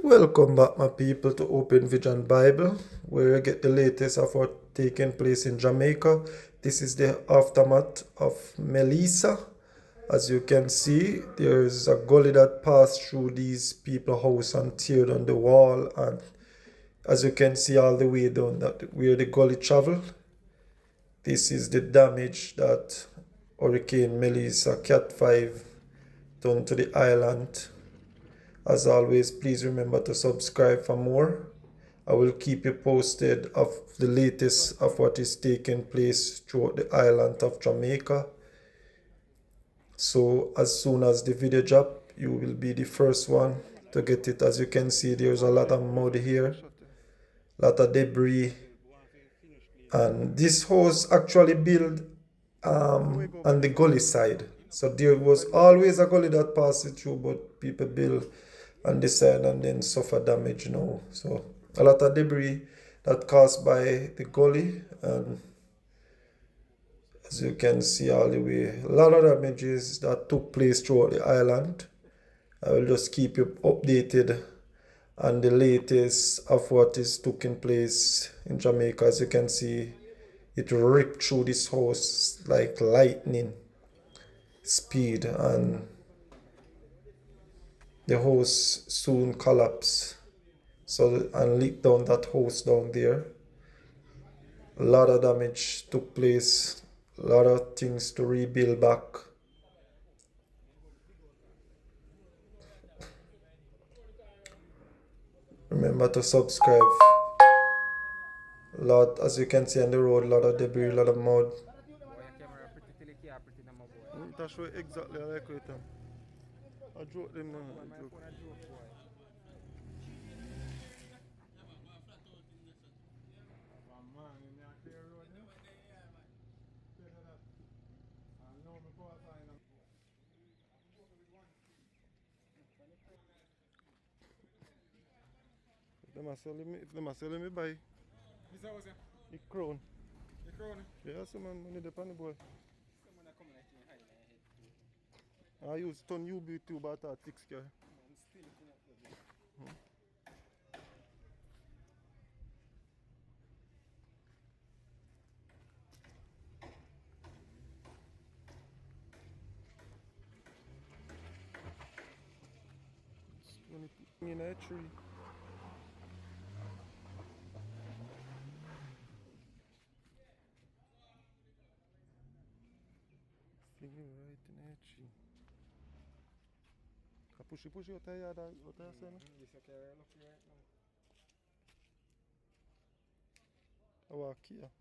Welcome back, my people, to Open Vision Bible, where you get the latest of what taking place in Jamaica. This is the aftermath of Melissa. As you can see, there is a gully that passed through these people's house and teared on the wall. And as you can see, all the way down that where the gully traveled, this is the damage that Hurricane Melissa Cat 5 done to the island. As always, please remember to subscribe for more. I will keep you posted of the latest of what is taking place throughout the island of Jamaica. So as soon as the video drop, you will be the first one to get it. As you can see, there's a lot of mud here, a lot of debris. And this house actually built on the gully side. So there was always a gully that passed it through, but people build on this side and then suffer damage now. So a lot of debris that caused by the gully, and as you can see all the way, a lot of damages that took place throughout the island. I will just keep you updated on the latest of what is taking place in Jamaica. As you can see, it ripped through this house like lightning speed, and the house soon collapsed. So, and leaked down that house down there. A lot of damage took place, a lot of things to rebuild back. Remember to subscribe. A lot, as you can see on the road, a lot of debris, a lot of mud. That's exactly like it. I drew them. If them are selling me buy. This house, yeah? The crown. The crown? Yeah, some money depend on the boy. Someone are coming like me high in my head too. I use ton UB too, but I 6K. I'm still looking up the bill. When it in a tree. Flinging right in a tree. Push it out of yard, what are you saying? This is okay, lucky right now. I walk here.